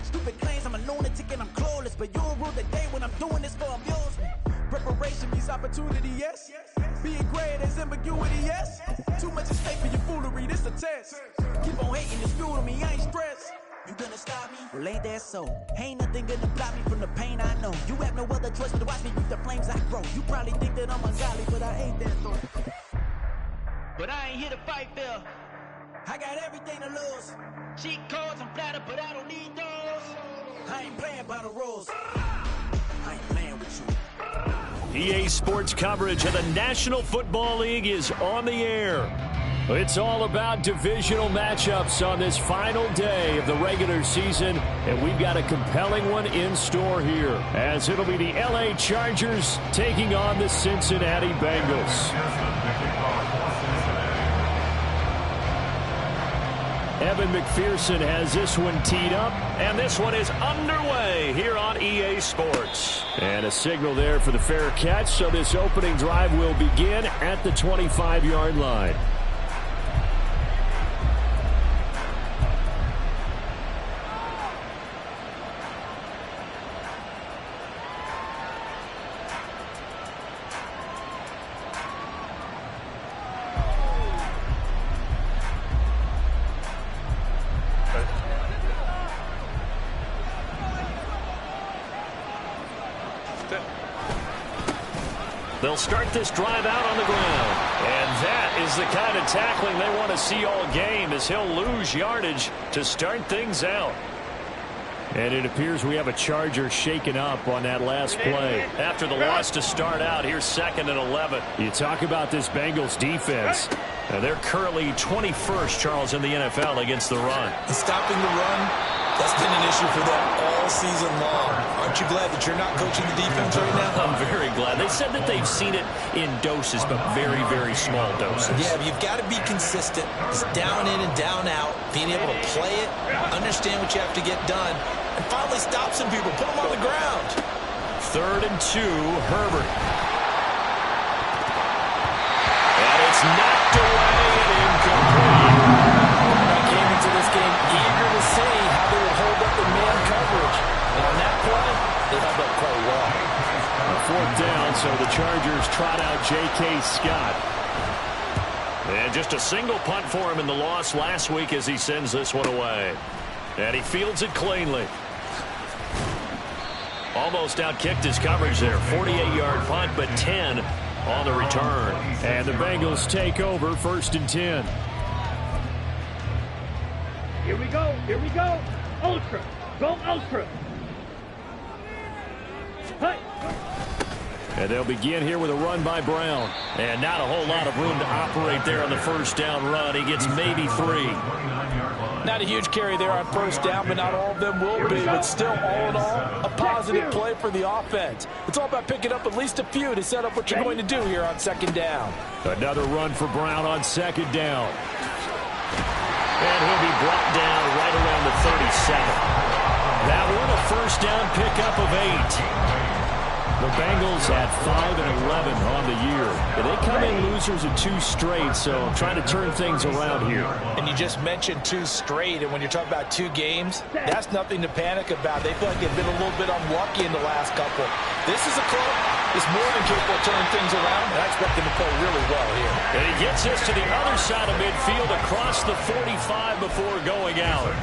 Stupid claims I'm a lunatic and I'm clueless, but you'll rule the day when I'm doing this for amusement. Preparation means opportunity, yes. Being great is ambiguity, yes. Too much at stake for your foolery, this a test. Keep on hating, it's fuel to me, I ain't stressed. You gonna stop me? Well, ain't that so? Ain't nothing gonna block me from the pain I know. You have no other choice but to watch me with the flames I grow. You probably think that I'm ungodly, but I ain't that though. But I ain't here to fight, Phil. I got everything to lose. Cheat codes, I'm flattered, but I don't need those. I ain't playing by the rules. I ain't playing with you. EA Sports coverage of the National Football League is on the air. It's all about divisional matchups on this final day of the regular season, and we've got a compelling one in store here, as it'll be the LA Chargers taking on the Cincinnati Bengals. Evan McPherson has this one teed up, and this one is underway here on EA Sports. And a signal there for the fair catch, so this opening drive will begin at the 25-yard line. They'll start this drive out on the ground. And that is the kind of tackling they want to see all game, as he'll lose yardage to start things out. And it appears we have a Charger shaken up on that last play. After the loss to start out, here's 2nd and 11. You talk about this Bengals defense. They're currently 21st, Charles, in the NFL against the run. And stopping the run, that's been an issue for them all season long. Aren't you glad that you're not coaching the defense right now? I'm very glad. They said that they've seen it in doses, but very, very small doses. Yeah, but you've got to be consistent. It's down in and down out, being able to play it, understand what you have to get done, and finally stop some people, put them on the ground. 3rd and 2, Herbert. And it's knocked away and incomplete. I came into this game eager to see how they would hold up in man coverage. And on that play, they held up quite well. 4th down, so the Chargers trot out J.K. Scott. And just a single punt for him in the loss last week as he sends this one away. And he fields it cleanly. Almost outkicked his coverage there. 48-yard punt, but 10 on the return. And the Bengals take over 1st and 10. Here we go. Here we go. Ultra. Go Ultra. Hey. And they'll begin here with a run by Brown. And not a whole lot of room to operate there on the 1st down run. He gets maybe 3. Not a huge carry there on 1st down, but not all of them will be. But still, all in all, a positive play for the offense. It's all about picking up at least a few to set up what you're going to do here on 2nd down. Another run for Brown on 2nd down. And he'll be brought down right around the 37. That one, a 1st down pickup of 8. The Bengals at 5 and 11 on the year. They come in losers of 2 straight, so trying to turn things around here. And you just mentioned 2 straight, and when you're talking about 2 games, that's nothing to panic about. They feel like they've been a little bit unlucky in the last couple. This is a club that's more than capable of turning things around, and I expect them to play really well here. And he gets us to the other side of midfield across the 45 before going out.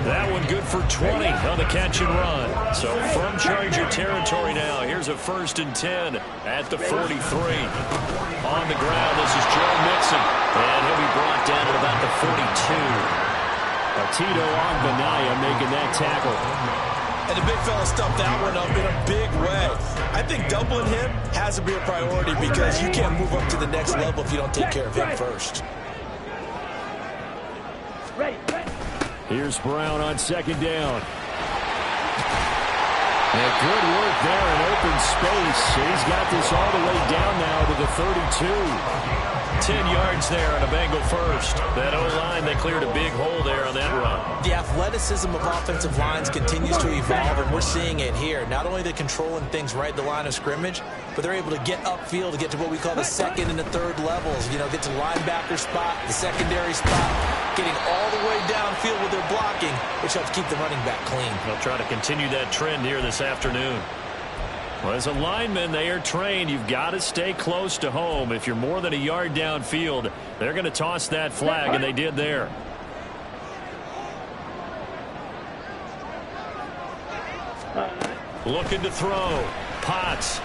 That one good for 20 on the catch and run. So from Charger territory now, here's a 1st and 10 at the 43. On the ground, this is Joe Mixon. And he'll be brought down at about the 42. Tito Ogbanaya making that tackle. And the big fella stuffed that one up in a big way. I think doubling him has to be a priority because you can't move up to the next level if you don't take care of him first. Here's Brown on 2nd down. And good work there in open space. He's got this all the way down now to the 32. 10 yards there on a Bengal 1st. That O-line, they cleared a big hole there on that run. The athleticism of offensive lines continues to evolve, and we're seeing it here. Not only are they controlling things right at the line of scrimmage, but they're able to get upfield to get to what we call the 2nd and the 3rd levels. You know, get to the linebacker spot, the secondary spot. getting all the way downfield with their blocking, which helps keep the running back clean. They'll try to continue that trend here this afternoon. Well, as a lineman, they are trained. You've got to stay close to home. If you're more than a yard downfield, they're going to toss that flag, and they did there. Looking to throw. Potts.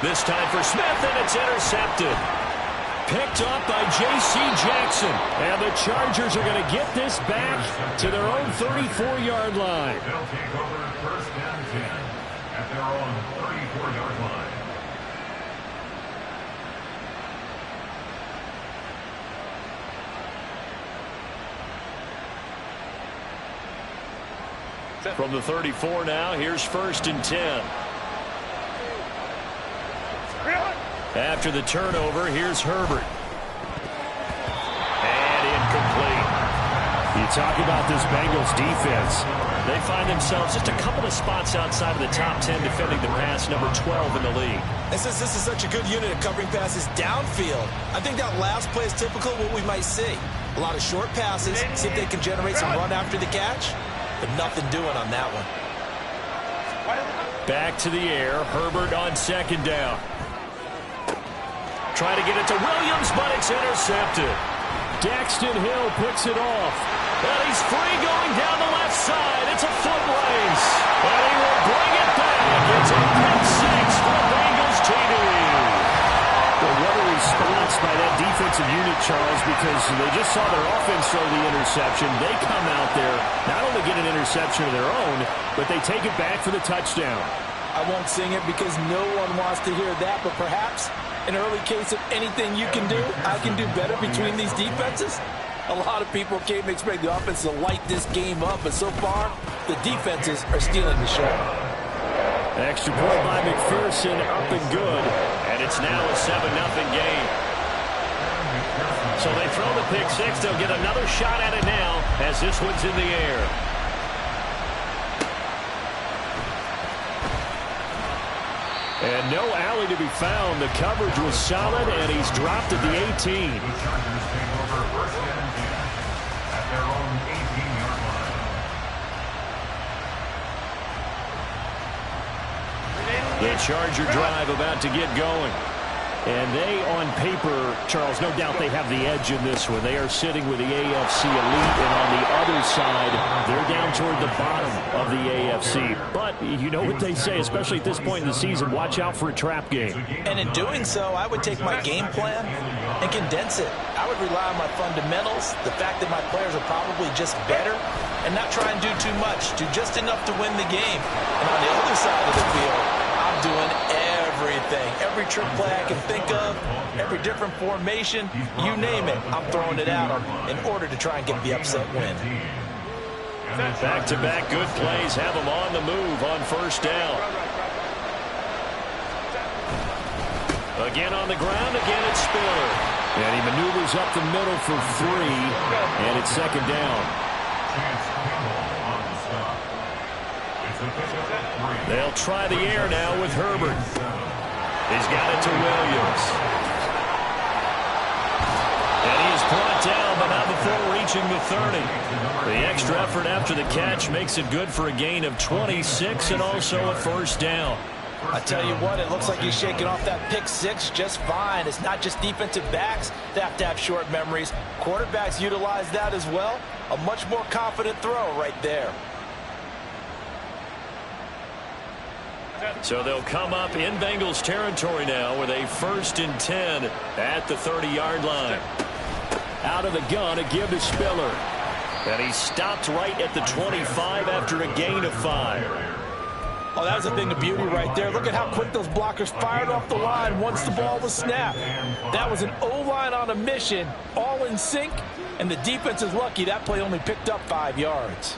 This time for Smith, and it's intercepted. Picked up by J.C. Jackson. And the Chargers are going to get this back to their own 34-yard line. They'll take over first and 10 at their own 34-yard line. From the 34 now, here's first and 10. After the turnover, here's Herbert. And incomplete. You talk about this Bengals defense. They find themselves just a couple of spots outside of the top 10 defending the pass, number 12 in the league. And since this is such a good unit of covering passes downfield, I think that last play is typical of what we might see. A lot of short passes, see if they can generate some run after the catch, but nothing doing on that one. Back to the air, Herbert on second down. Try to get it to Williams, but it's intercepted. Daxton Hill puts it off. And he's free going down the left side. It's a foot race. And he will bring it back. It's a pick six for the Bengals TD. Well, what a response by that defensive unit, Charles, because they just saw their offense throw the interception. They come out there, not only get an interception of their own, but they take it back for the touchdown. I won't sing it because no one wants to hear that, but perhaps an early case of anything you can do, I can do better between these defenses. A lot of people came to expect the offense to light this game up, but so far, the defenses are stealing the show. Extra point by McPherson, up and good, and it's now a 7-0 game. So they throw the pick six. They'll get another shot at it now as this one's in the air. And no alley to be found. The coverage was solid, and he's dropped at the 18. The Chargers take over first and 10 at their own 18-yard line. The Charger drive about to get going. And they, on paper, Charles, no doubt they have the edge in this one. They are sitting with the AFC elite, and on the other side, they're down toward the bottom of the AFC. But you know what they say, especially at this point in the season, watch out for a trap game. And in doing so, I would take my game plan and condense it. I would rely on my fundamentals, the fact that my players are probably just better, and not try and do too much, do just enough to win the game. And on the other side of the field, I'm doing everything. Every trick play I can think of, every different formation, you name it, I'm throwing it out in order to try and get the upset win. Back-to-back good plays have them on the move on first down. Again on the ground, again it's Spiller. And he maneuvers up the middle for 3, and it's second down. They'll try the air now with Herbert. He's got it to Williams. And he is brought down, but not before reaching the 30. The extra effort after the catch makes it good for a gain of 26 and also a first down. I tell you what, it looks like he's shaking off that pick six just fine. It's not just defensive backs that have to have short memories. Quarterbacks utilize that as well. A much more confident throw right there. So they'll come up in Bengals territory now with a first and 10 at the 30-yard line. Out of the gun, a give to Spiller. And he stopped right at the 25 after a gain of 5. Oh, that was a thing of beauty right there. Look at how quick those blockers fired off the line once the ball was snapped. That was an O-line on a mission, all in sync, and the defense is lucky that play only picked up 5 yards.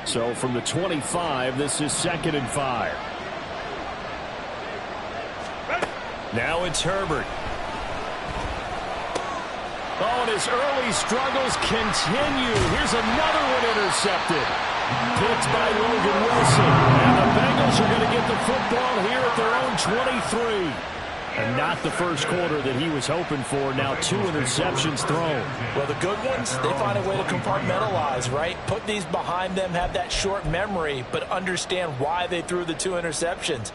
So from the 25, this is 2nd and 5. Now it's Herbert. Oh, and his early struggles continue. Here's another one intercepted. Picked by Logan Wilson. And the Bengals are going to get the football here at their own 23. And not the first quarter that he was hoping for. Now 2 interceptions thrown. Well, the good ones, they find a way to compartmentalize, right? Put these behind them, have that short memory, but understand why they threw the 2 interceptions.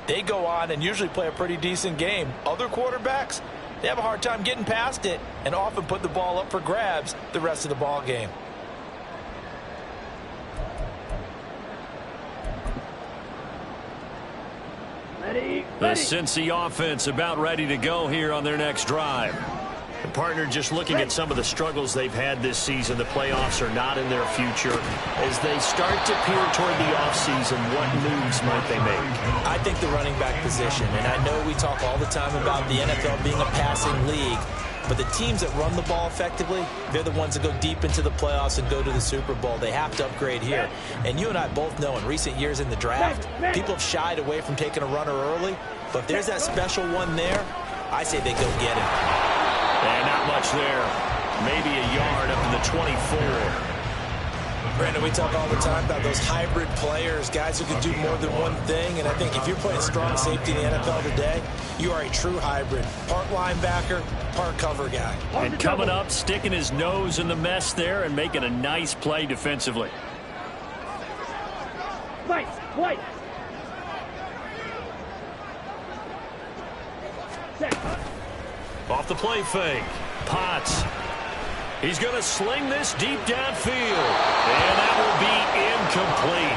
They go on and usually play a pretty decent game. Other quarterbacks, they have a hard time getting past it and often put the ball up for grabs the rest of the ball game. The Cincy offense about ready to go here on their next drive. And partner, just looking at some of the struggles they've had this season, the playoffs are not in their future. As they start to peer toward the offseason, what moves might they make? I think the running back position, and I know we talk all the time about the NFL being a passing league, but the teams that run the ball effectively, they're the ones that go deep into the playoffs and go to the Super Bowl. They have to upgrade here. And you and I both know in recent years in the draft, people have shied away from taking a runner early. But if there's that special one there, I say they go get him. And not much there. Maybe a yard up to the 24. Brandon, we talk all the time about those hybrid players, guys who can do more than one thing. And I think if you're playing strong safety in the NFL today, you are a true hybrid. Part linebacker, part cover guy. And coming up, sticking his nose in the mess there and making a nice play defensively. White. Off the play fake. Potts. He's going to sling this deep downfield. And that will be incomplete.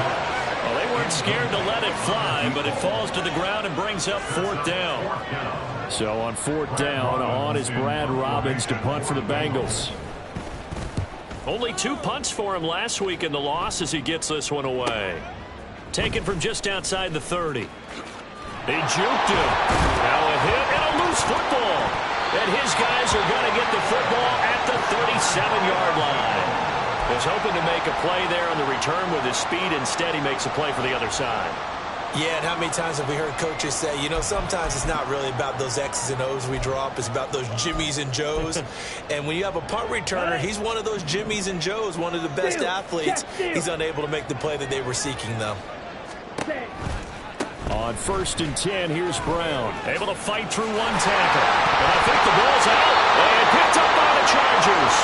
Well, they weren't scared to let it fly, but it falls to the ground and brings up 4th down. So on 4th down, on is Brad Robbins to punt for the Bengals. Only 2 punts for him last week in the loss as he gets this one away. Taken from just outside the 30. They juked him. Now a hit and a loose football. And his guys are going to get the football at the 37-yard line. Was hoping to make a play there on the return with his speed. Instead, he makes a play for the other side. Yeah, and how many times have we heard coaches say, you know, sometimes it's not really about those X's and O's we draw up. It's about those Jimmies and Joes. And when you have a punt returner, he's one of those Jimmies and Joes, one of the best athletes. He's unable to make the play that they were seeking, though. On 1st and 10, here's Brown. Able to fight through one tackle. And I think the ball's out. And picked up by the Chargers.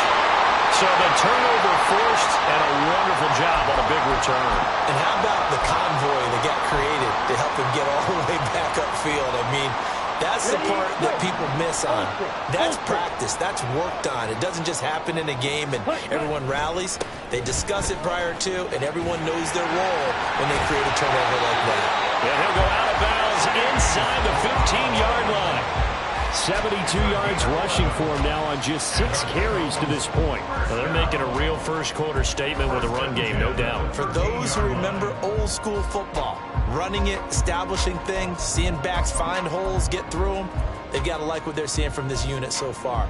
So the turnover forced and a wonderful job on a big return. And how about the convoy that got created to help him get all the way back upfield? I mean, that's the part that people miss on. That's practice. That's worked on. It doesn't just happen in a game and everyone rallies. They discuss it prior to, and everyone knows their role when they create a turnover like that. And he'll go out of bounds inside the 15-yard line. 72 yards rushing for him now on just 6 carries to this point. Well, they're making a real first-quarter statement with a run game, no doubt. For those who remember old-school football, running it, establishing things, seeing backs find holes, get through them, they've got to like what they're seeing from this unit so far.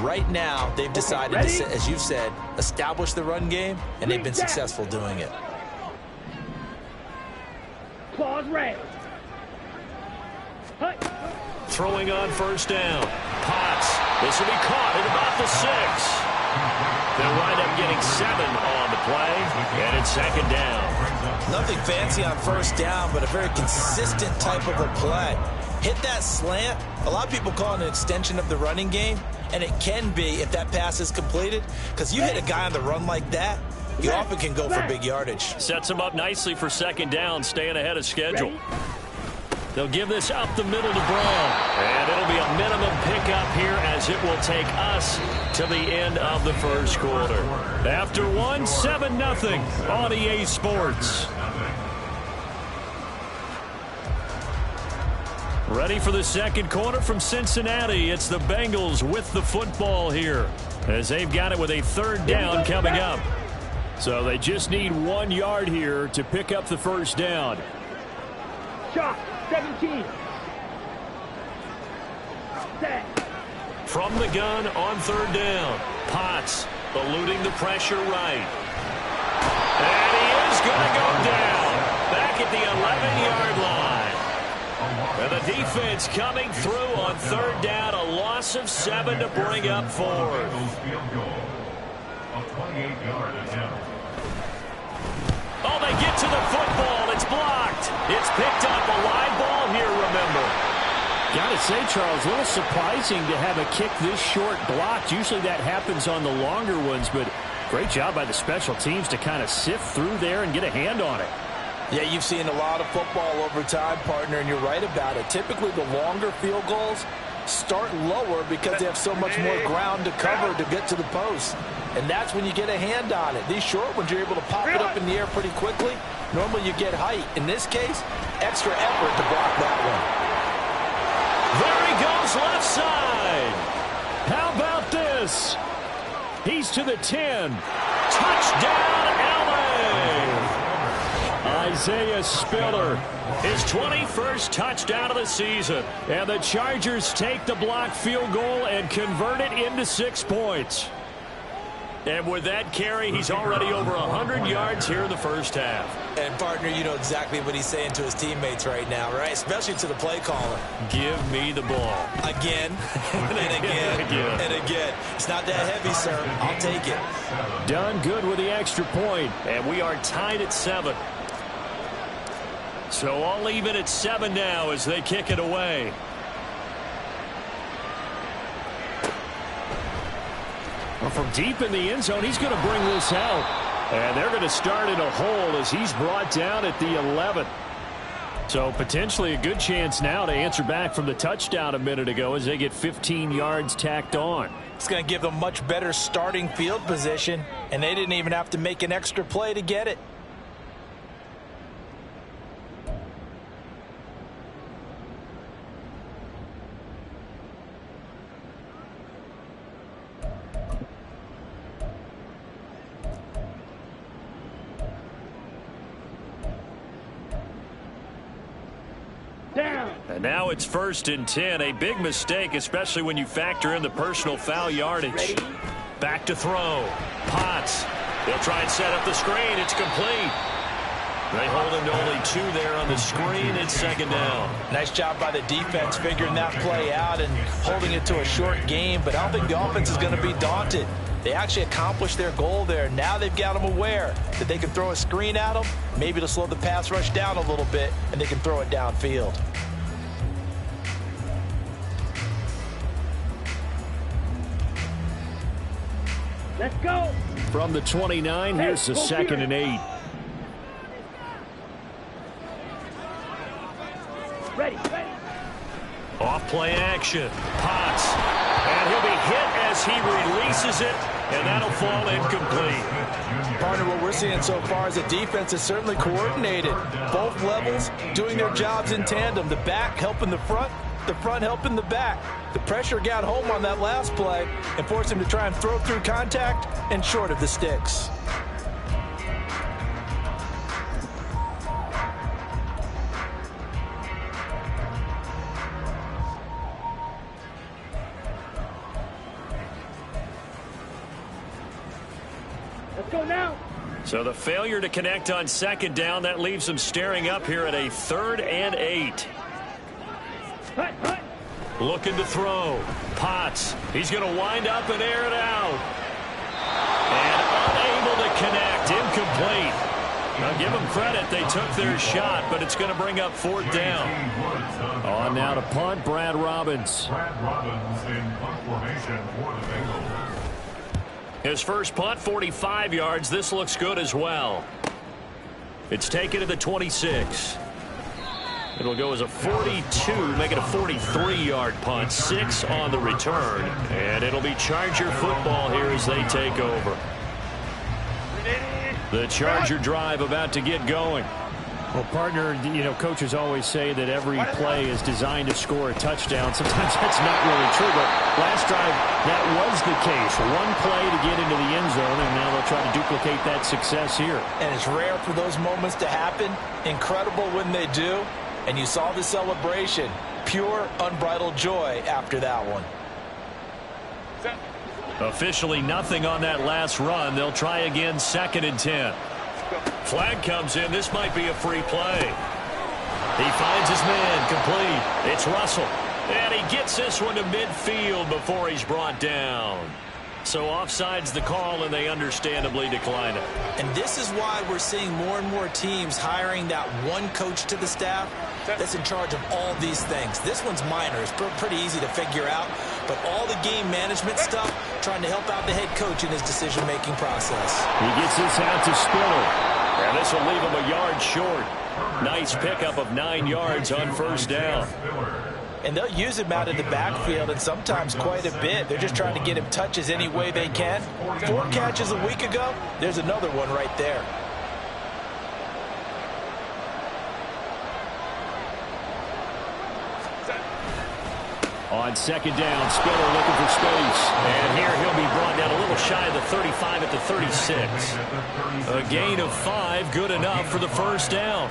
Right now, they've decided to, as you've said, establish the run game, and they've been successful doing it. Claws raised. Throwing on 1st down. Potts. This will be caught at about the 6. They'll wind up getting 7 on the play, and it's 2nd down. Nothing fancy on 1st down, but a very consistent type of a play. Hit that slant. A lot of people call it an extension of the running game, and it can be if that pass is completed, because you hit a guy on the run like that, you often can go for big yardage. Sets him up nicely for 2nd down, staying ahead of schedule. They'll give this up the middle to Brown. And it'll be a minimum pickup here as it will take us to the end of the first quarter. After 1, 7-0 on EA Sports. Ready for the second quarter from Cincinnati. It's the Bengals with the football here as they've got it with a 3rd down coming up. So they just need 1 yard here to pick up the 1st down. Shot. 17. From the gun on 3rd down. Potts eluding the pressure right. And he is going to go down. Back at the 11-yard line. And the defense coming through on 3rd down. A loss of 7 to bring up 4th. Oh, they get to the football. It's blocked. It's picked up. A live ball here, remember. Gotta say, Charles, a little surprising to have a kick this short blocked. Usually that happens on the longer ones, but great job by the special teams to kind of sift through there and get a hand on it. Yeah, you've seen a lot of football over time, partner, and you're right about it. Typically, the longer field goals start lower because they have so much more ground to cover to get to the post. And that's when you get a hand on it. These short ones, you're able to pop it up in the air pretty quickly. Normally, you get height. In this case, extra effort to block that one. There he goes, left side. How about this? He's to the 10. Touchdown, LA! Isaiah Spiller, his 21st touchdown of the season. And the Chargers take the blocked field goal and convert it into 6 points. And with that carry, he's already over 100 yards here in the first half. And, partner, you know exactly what he's saying to his teammates right now, right? Especially to the play caller. Give me the ball. Again, and again, and again. It's not that heavy, sir. I'll take it. Done good with the extra point. And we are tied at 7. So all even at 7 now as they kick it away. Well, from deep in the end zone, he's going to bring this out. And they're going to start in a hole as he's brought down at the 11. So potentially a good chance now to answer back from the touchdown a minute ago as they get 15 yards tacked on. It's going to give them much better starting field position, and they didn't even have to make an extra play to get it. And now it's 1st and 10. A big mistake, especially when you factor in the personal foul yardage. Back to throw. Potts. They'll try and set up the screen. It's complete. They hold him to only 2 there on the screen. It's 2nd down. Nice job by the defense figuring that play out and holding it to a short game. But I don't think the offense is going to be daunted. They actually accomplished their goal there. Now they've got them aware that they can throw a screen at them, maybe to slow the pass rush down a little bit, and they can throw it downfield. Let's go. From the 29, here's the 2nd and 8. Ready. Off play action. Potts. And he'll be hit as he releases it, and that'll fall incomplete. Partner, what we're seeing so far is the defense is certainly coordinated. Both levels doing their jobs in tandem. The back helping the front helping the back. The pressure got home on that last play and forced him to try and throw through contact and short of the sticks. Let's go now. So the failure to connect on 2nd down, that leaves them staring up here at a 3rd and 8. Hut. Looking to throw. Potts. He's going to wind up and air it out. And unable to connect. Incomplete. Now give them credit. They took their shot, but it's going to bring up 4th down. On now to punt, Brad Robbins. Brad Robbins in punt formation for the Bengals. His first punt, 45 yards. This looks good as well. It's taken to the 26. It'll go as a 42, make it a 43-yard punt. 6 on the return. And it'll be Charger football here as they take over. The Charger drive about to get going. Well, partner, you know, coaches always say that every play is designed to score a touchdown. Sometimes that's not really true, but last drive, that was the case. One play to get into the end zone, and now they'll try to duplicate that success here. And it's rare for those moments to happen. Incredible when they do. And you saw the celebration. Pure, unbridled joy after that one. Officially nothing on that last run. They'll try again, 2nd and 10. Flag comes in. This might be a free play. He finds his man complete. It's Russell. And he gets this one to midfield before he's brought down. So offside's the call, and they understandably decline it. And this is why we're seeing more and more teams hiring that one coach to the staff that's in charge of all these things. This one's minor. It's pretty easy to figure out. But all the game management stuff, trying to help out the head coach in his decision-making process. He gets this out to Spiller. And this will leave him a yard short. Nice pickup of 9 yards on first down. And they'll use him out in the backfield, and sometimes quite a bit. They're just trying to get him touches any way they can. 4 catches a week ago, there's another one right there. On second down, Spiller looking for space. And here he'll be brought down a little shy of the 35 at the 36. A gain of 5, good enough for the first down.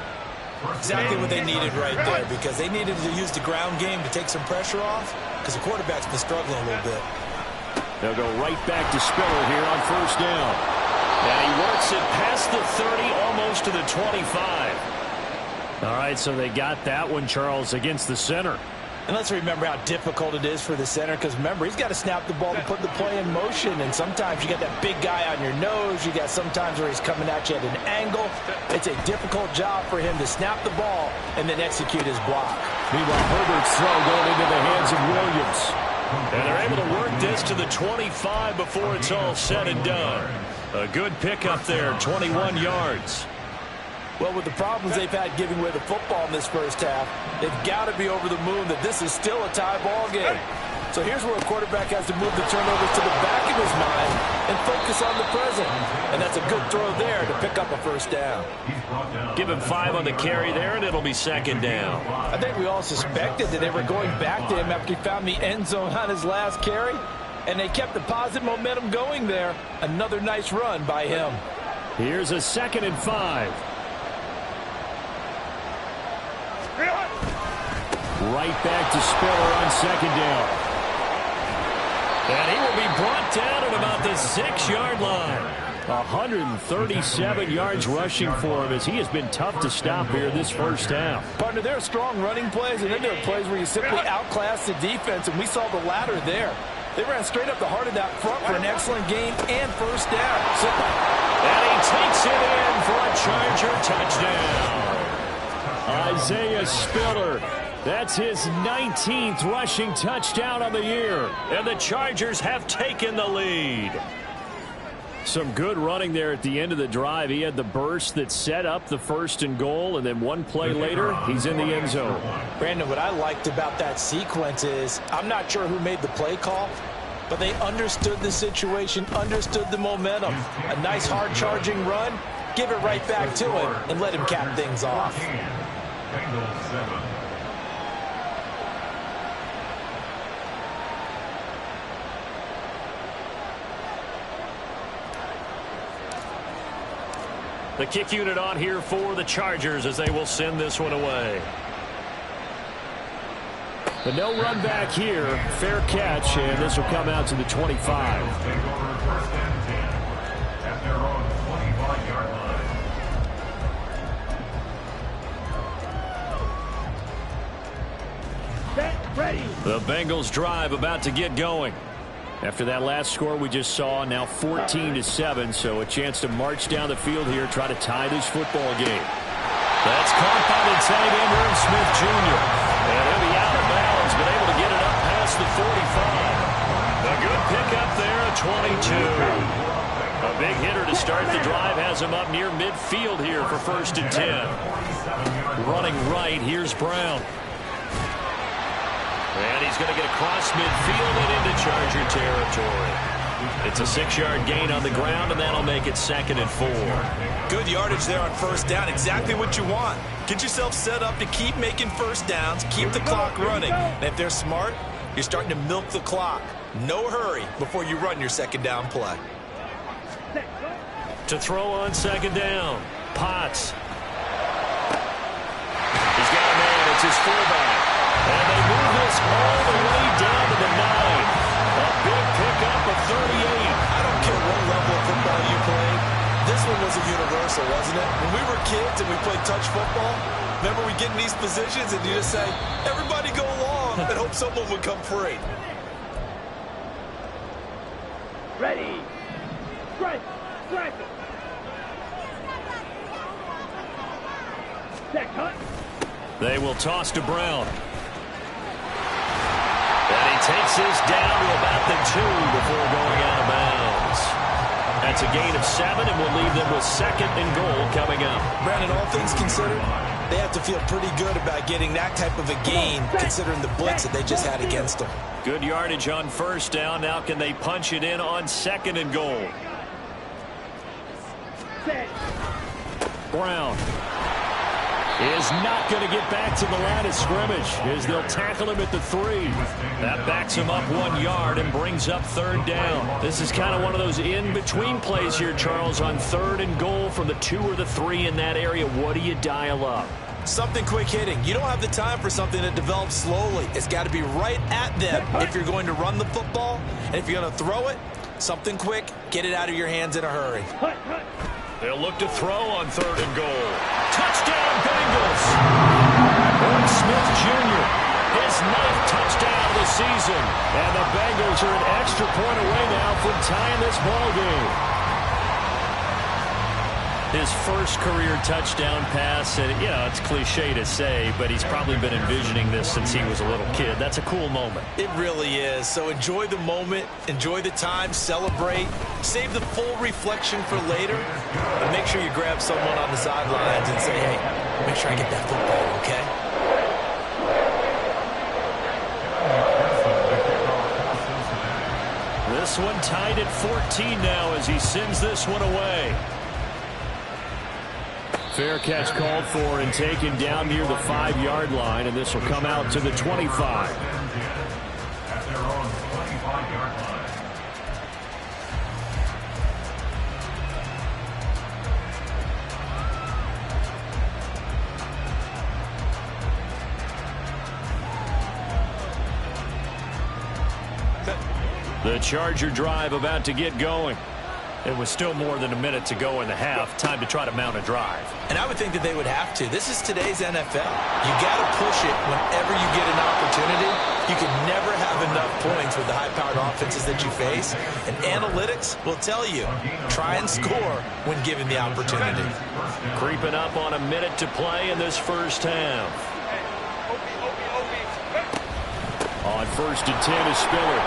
Exactly what they needed right there, because they needed to use the ground game to take some pressure off, because the quarterback's been struggling a little bit. They'll go right back to Spiller here on first down. And he works it past the 30, almost to the 25. All right, so they got that one, Charles, against the center. And let's remember how difficult it is for the center, because remember, he's got to snap the ball to put the play in motion, and sometimes you got that big guy on your nose. You got sometimes where he's coming at you at an angle. It's a difficult job for him to snap the ball and then execute his block. Meanwhile, Herbert's throw going into the hands of Williams. And they're able to work this to the 25 before it's all said and done. A good pickup there, 21 yards. Well, with the problems they've had giving away the football in this first half, they've got to be over the moon that this is still a tie ball game. So here's where a quarterback has to move the turnovers to the back of his mind and focus on the present. And that's a good throw there to pick up a first down. Give him 5 on the carry there, and it'll be second down. I think we all suspected that they were going back to him after he found the end zone on his last carry. And they kept the positive momentum going there. Another nice run by him. Here's a 2nd and 5. Right back to Spiller on second down. And he will be brought down at about the 6-yard line. 137 yards rushing for him, as he has been tough to stop here this first half. Partner, there are strong running plays, and then there are plays where you simply outclass the defense, and we saw the latter there. They ran straight up the heart of that front for an excellent gain and first down. And he takes it in for a Charger touchdown. Isaiah Spiller. That's his 19th rushing touchdown on the year. And the Chargers have taken the lead. Some good running there at the end of the drive. He had the burst that set up the 1st and goal, and then one play later, he's in the end zone. Brandon, what I liked about that sequence is, I'm not sure who made the play call, but they understood the situation, understood the momentum. A nice hard-charging run, give it right back to him, and let him cap things off. Bengals 7. The kick unit on here for the Chargers as they will send this one away. But no run back here. Fair catch, and this will come out to the 25. Take over 1st and 10 at their own 25-yard line. Set, ready. The Bengals drive about to get going. After that last score we just saw, now 14-7, so a chance to march down the field here, try to tie this football game. That's caught by the tight end, Irv Smith Jr. And he'll be out of bounds, but able to get it up past the 45. A good pickup there at 22. A big hitter to start the drive has him up near midfield here for 1st and 10. Running right, here's Brown. And he's going to get across midfield and into Charger territory. It's a 6-yard gain on the ground, and that'll make it 2nd and 4. Good yardage there on first down. Exactly what you want. Get yourself set up to keep making first downs, keep the clock running. And if they're smart, you're starting to milk the clock. No hurry before you run your 2nd down play. To throw on 2nd down, Potts. He's got a man. It's his fullback. And they move this all the way down to the 9. A big pickup of 38. I don't care what level of football you played. This one was a universal, wasn't it? When we were kids and we played touch football, remember we get in these positions and you just say, everybody go along and hope someone would come free. Ready. Strike. Strike. Set cut. They will toss to Brown. And he takes this down to about the 2 before going out of bounds. That's a gain of 7, and we'll leave them with 2nd and goal coming up. Brandon, all things considered, they have to feel pretty good about getting that type of a gain, considering the blitz that they just had against them. Good yardage on 1st down. Now can they punch it in on 2nd and goal? Brown is not going to get back to the line of scrimmage as they'll tackle him at the 3. That backs him up 1 yard and brings up 3rd down. This is kind of one of those in-between plays here, Charles, on 3rd and goal from the 2 or the 3 in that area. What do you dial up? Something quick hitting. You don't have the time for something that develops slowly. It's got to be right at them if you're going to run the football. And if you're going to throw it, something quick, get it out of your hands in a hurry. They'll look to throw on 3rd and goal. Touchdown, Bengals! Owen Smith Jr., his 9th touchdown of the season. And the Bengals are an extra point away now from tying this ball game. His first career touchdown pass, and it's cliche to say, but he's probably been envisioning this since he was a little kid. That's a cool moment. It really is. So enjoy the moment, enjoy the time, celebrate, save the full reflection for later, and make sure you grab someone on the sidelines and say, hey, make sure I get that football, okay? This one tied at 14 now as he sends this one away. Fair catch called for and taken down near the 5-yard line, and this will come out to the 25. At their own 25-yard line. The Charger drive about to get going. It was still more than a minute to go in the half. Time to try to mount a drive. And I would think that they would have to. This is today's NFL. You got to push it whenever you get an opportunity. You can never have enough points with the high-powered offenses that you face. And analytics will tell you, try and score when given the opportunity. Creeping up on a minute to play in this first half. On 1st and 10 is Spiller.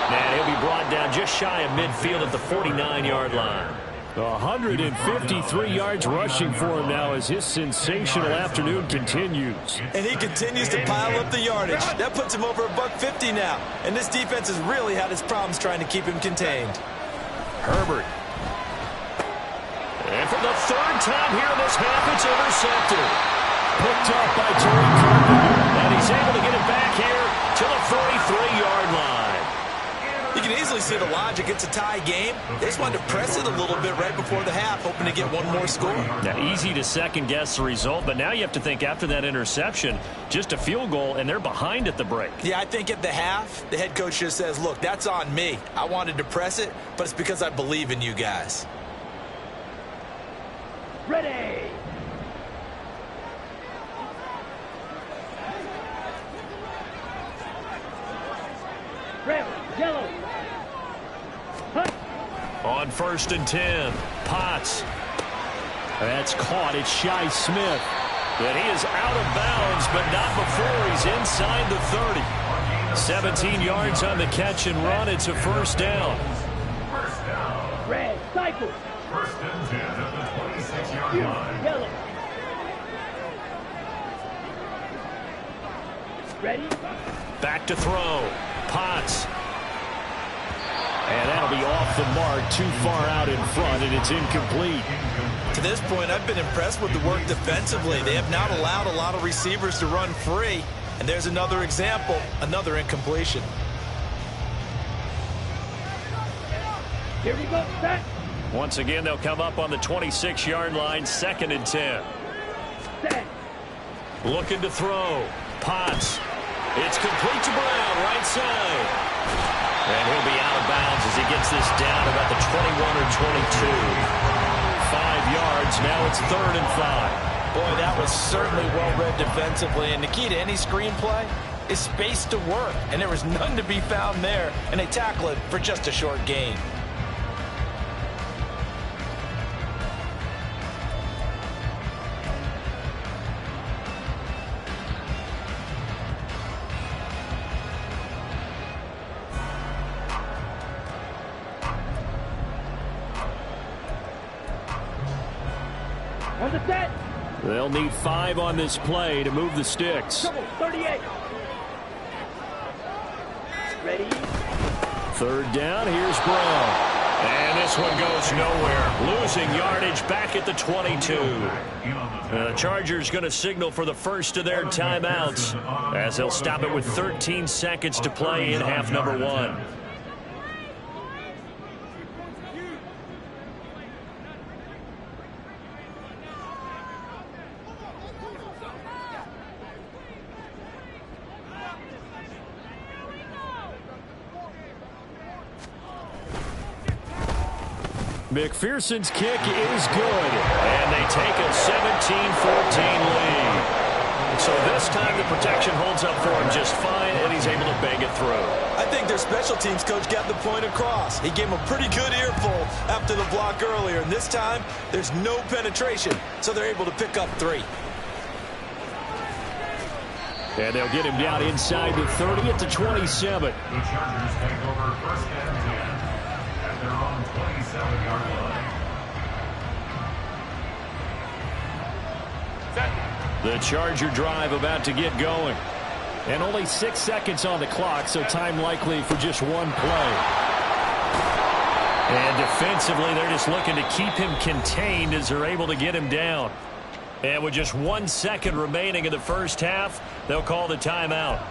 And he'll be brought down just shy of midfield at the 49-yard line. 153 yards rushing for him now as his sensational afternoon continues. And he continues to pile up the yardage. That puts him over $150 now. And this defense has really had its problems trying to keep him contained. Herbert. And for the 3rd time here in this half, it's intercepted. Picked up by Terry Carpenter. And he's able to get it back here to the 43-yard line. You can easily see the logic. It's a tie game. They just wanted to press it a little bit right before the half, hoping to get one more score. Now, easy to second-guess the result, but now you have to think after that interception, just a field goal, and they're behind at the break. Yeah, I think at the half, the head coach just says, look, that's on me. I wanted to press it, but it's because I believe in you guys. Ready. Red, yellow. On 1st and 10, Potts. That's caught. It's Shi Smith. And he is out of bounds, but not before he's inside the 30. 17 yards on the catch and run. It's a 1st down. Red, cycle. 1st and 10 at the 26-yard line. Yellow. Ready. Back to throw. Potts. And that'll be off the mark, too far out in front, and it's incomplete. To this point, I've been impressed with the work defensively. They have not allowed a lot of receivers to run free. And there's another example, another incompletion. Here we go, set. Once again, they'll come up on the 26-yard line, 2nd and 10. Set. Looking to throw. Potts. It's complete to Brown, right side. And he'll be out of bounds as he gets this down about the 21 or 22. 5 yards. Now it's 3rd and 5. Boy, that was certainly well read defensively. And the key to any screenplay, is space to work, and there was none to be found there, and they tackle it for just a short gain. On the set. They'll need 5 on this play to move the sticks. Double, 38. Ready. 3rd down, here's Brown. And this one goes nowhere. Losing yardage back at the 22. The Chargers going to signal for the first of their timeouts as they'll stop it with 13 seconds to play in half number 1. McPherson's kick is good. And they take a 17-14 lead. So this time the protection holds up for him just fine, and he's able to bang it through. I think their special teams coach got the point across. He gave him a pretty good earful after the block earlier, and this time there's no penetration, so they're able to pick up 3. And they'll get him down inside the 30 at the 27. The Chargers take over 1st and 10 at their own 27-yard line. The Charger drive about to get going. And only 6 seconds on the clock, so time likely for just one play. And defensively, they're just looking to keep him contained as they're able to get him down. And with just 1 second remaining in the first half, they'll call the timeout.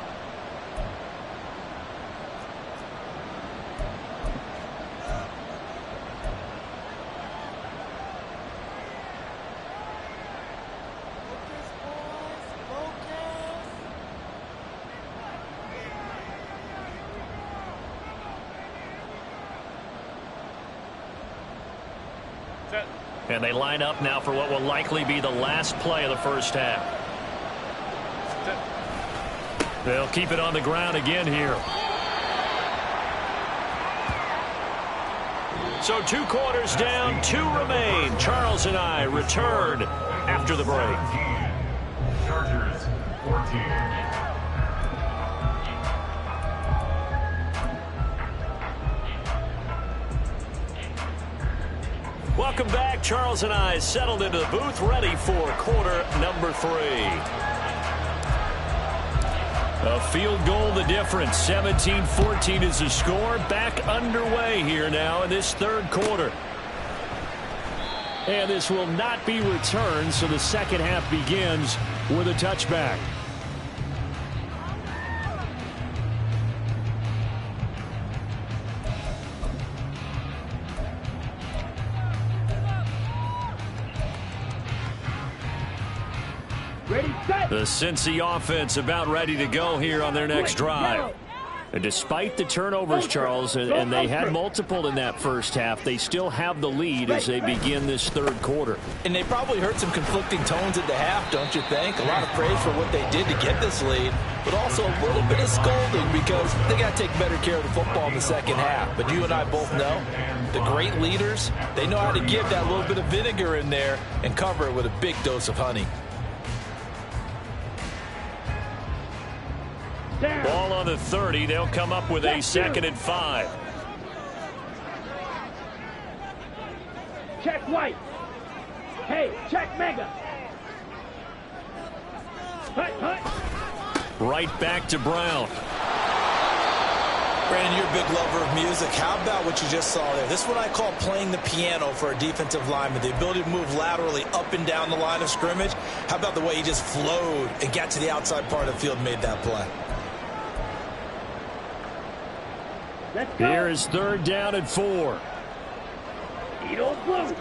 And they line up now for what will likely be the last play of the first half. They'll keep it on the ground again here. So 2 quarters down, 2 remain. Charles and I return after the break. Chargers 14. Welcome back. Charles and I settled into the booth, ready for quarter number 3. A field goal the difference. 17-14 is the score. Back underway here now in this 3rd quarter. And this will not be returned, so the second half begins with a touchback. The Cincy offense about ready to go here on their next drive. And despite the turnovers, Charles, and they had multiple in that first half, they still have the lead as they begin this 3rd quarter. And they probably heard some conflicting tones at the half, don't you think? A lot of praise for what they did to get this lead, but also a little bit of scolding because they got to take better care of the football in the second half. But you and I both know the great leaders, they know how to give that little bit of vinegar in there and cover it with a big dose of honey. Ball on the 30. They'll come up with a 2nd and 5. Check White. Hey, check Mega. Right back to Brown. Brandon, you're a big lover of music. How about what you just saw there? This is what I call playing the piano for a defensive lineman. The ability to move laterally up and down the line of scrimmage. How about the way he just flowed and got to the outside part of the field and made that play? Let's go. Here is 3rd down and 4. Eagle blue.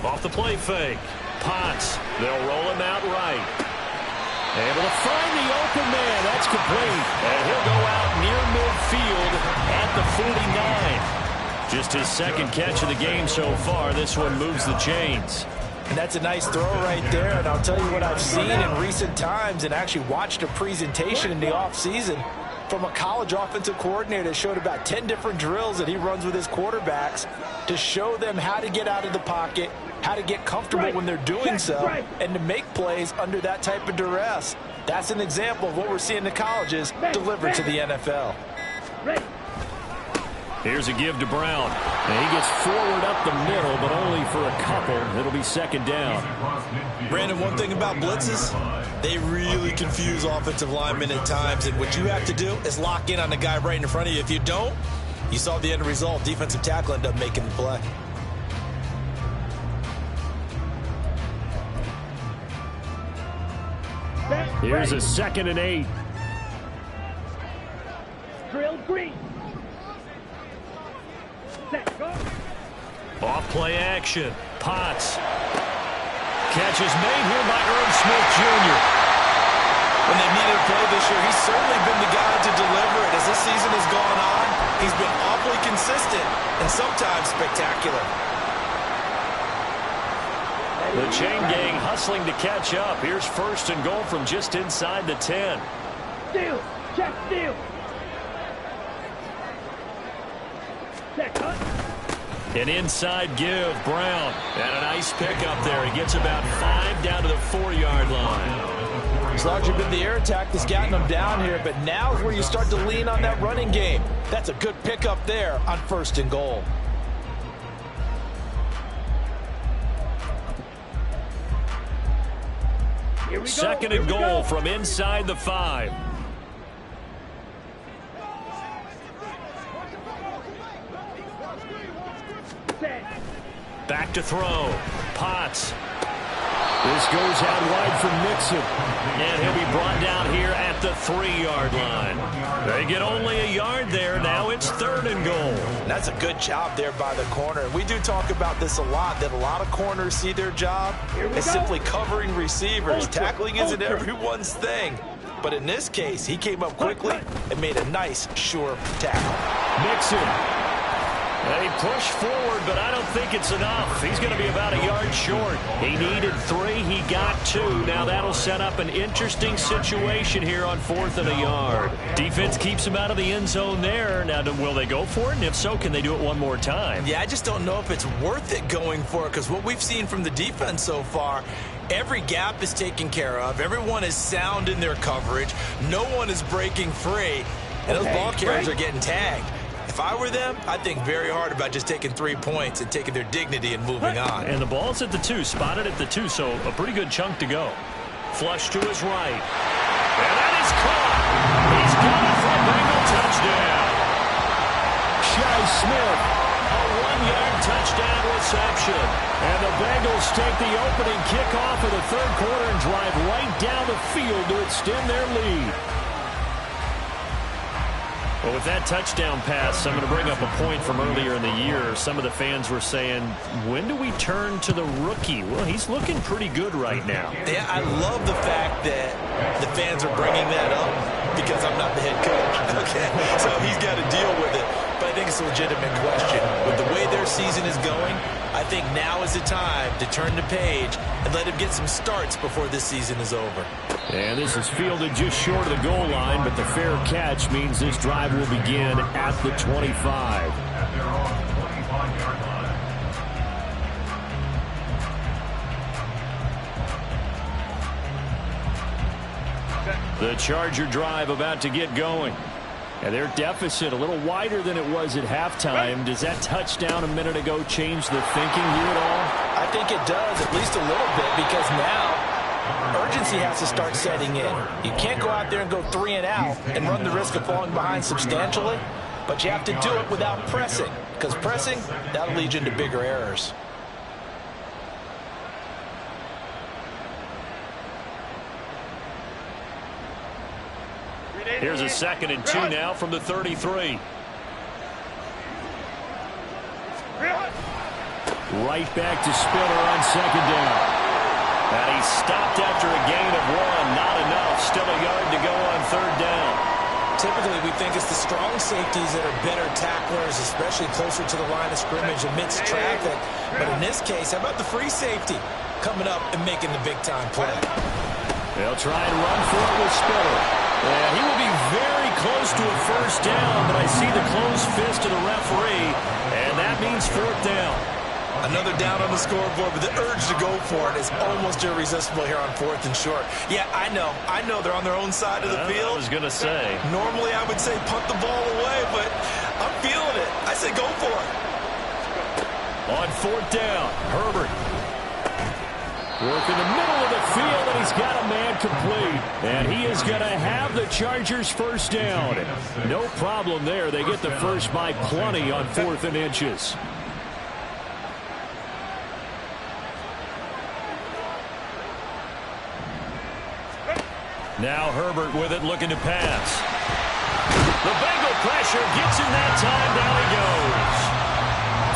Off the play fake. Potts. They'll roll him out right. Able to find the open man. That's complete. And he'll go out near midfield at the 49. Just his 2nd catch of the game so far. This one moves the chains. And that's a nice throw right there. And I'll tell you what I've seen in recent times and actually watched a presentation in the offseason from a college offensive coordinator that showed about 10 different drills that he runs with his quarterbacks to show them how to get out of the pocket, how to get comfortable when they're doing so, and to make plays under that type of duress. That's an example of what we're seeing in colleges delivered to the NFL. Here's a give to Brown. And he gets forward up the middle, but only for a couple. It'll be second down. Brandon, one thing about blitzes, they really confuse offensive linemen at times, and what you have to do is lock in on the guy right in front of you. If you don't, you saw the end result. Defensive tackle ended up making the play. Here's a 2nd and 8. Drill green. Set, go. Off play action. Potts. Catch is made here by Irv Smith Jr. When they needed a play this year, he's certainly been the guy to deliver it. As this season has gone on, he's been awfully consistent and sometimes spectacular. The chain gang hustling to catch up. Here's 1st and goal from just inside the 10. Steal. Check steal. Set, cut. An inside give. Brown. And a nice pickup there. He gets about 5 down to the 4-yard line. It's largely been the air attack that's gotten them down here, but now is where you start to lean on that running game. That's a good pickup there on 1st and goal. Here we go. 2nd Here and we goal go. from inside the 5. Set. Back to throw. Potts. This goes out wide for Mixon. And he'll be brought down here at the 3-yard line. They get only a yard there. Now it's 3rd and goal. That's a good job there by the corner. And we do talk about this a lot, that a lot of corners see their job as simply covering receivers. Tackling isn't everyone's thing. But in this case, he came up quickly and made a nice, sure tackle. Mixon. They push forward, but I don't think it's enough. He's going to be about a yard short. He needed 3. He got 2. Now that'll set up an interesting situation here on 4th and a yard. Defense keeps him out of the end zone there. Now, will they go for it? And if so, can they do it one more time? Yeah, I just don't know if it's worth it going for it, because what we've seen from the defense so far, every gap is taken care of. Everyone is sound in their coverage. No one is breaking free. And those ball carriers are getting tagged. If I were them, I'd think very hard about just taking 3 points and taking their dignity and moving on. And the ball's at the 2, spotted at the 2, so a pretty good chunk to go. Flush to his right. And that is caught. He's got it for a Bengal touchdown. Shi Smith, a 1-yard touchdown reception. And the Bengals take the opening kickoff of the 3rd quarter and drive right down the field to extend their lead. Well, with that touchdown pass, I'm going to bring up a point from earlier in the year. Some of the fans were saying, when do we turn to the rookie? Well, he's looking pretty good right now. Yeah, I love the fact that the fans are bringing that up because I'm not the head coach. Okay, so he's got to deal with it. But I think it's a legitimate question. With the way their season is going, I think now is the time to turn the page and let him get some starts before this season is over. And this is fielded just short of the goal line, but the fair catch means this drive will begin at the 25. At their own 25-yard line. The Charger drive about to get going. And their deficit a little wider than it was at halftime. Does that touchdown a minute ago change the thinking here at all? I think it does, at least a little bit, because now urgency has to start setting in. You can't go out there and go 3 and out and run the risk of falling behind substantially, but you have to do it without pressing, because pressing, that'll lead you into bigger errors. Here's a 2nd and 2 now from the 33. Right back to Spiller on 2nd down. And he stopped after a gain of 1. Not enough. Still a yard to go on 3rd down. Typically, we think it's the strong safeties that are better tacklers, especially closer to the line of scrimmage amidst traffic. But in this case, how about the free safety? coming up and making the big-time play. They'll try and run for it with Spiller. And he will be very close to a first down, but I see the closed fist of the referee, and that means fourth down. Another down on the scoreboard, but the urge to go for it is almost irresistible here on 4th and short. Yeah, I know they're on their own side of the field. I was going to say. Normally I would say punt the ball away, but I'm feeling it. I say go for it. On fourth down, Herbert. Work in the middle of the field, and he's got a man complete. And he is going to have the Chargers first down. No problem there. They get the first by plenty on 4th and inches. Now Herbert with it, looking to pass. The Bengal pressure gets him that time. Down he goes.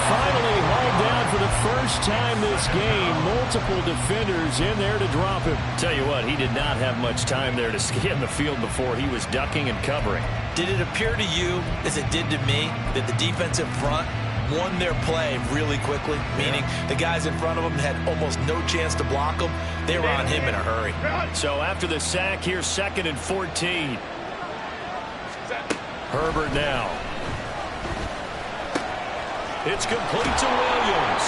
Finally hauled down for the first time this game. Multiple defenders in there to drop him. Tell you what, he did not have much time there to scan the field before. He was ducking and covering. Did it appear to you, as it did to me, that the defensive front won their play really quickly? Meaning the guys in front of them had almost no chance to block him. They were on him in a hurry. So after the sack, here's 2nd and 14. Herbert now. It's complete to Williams.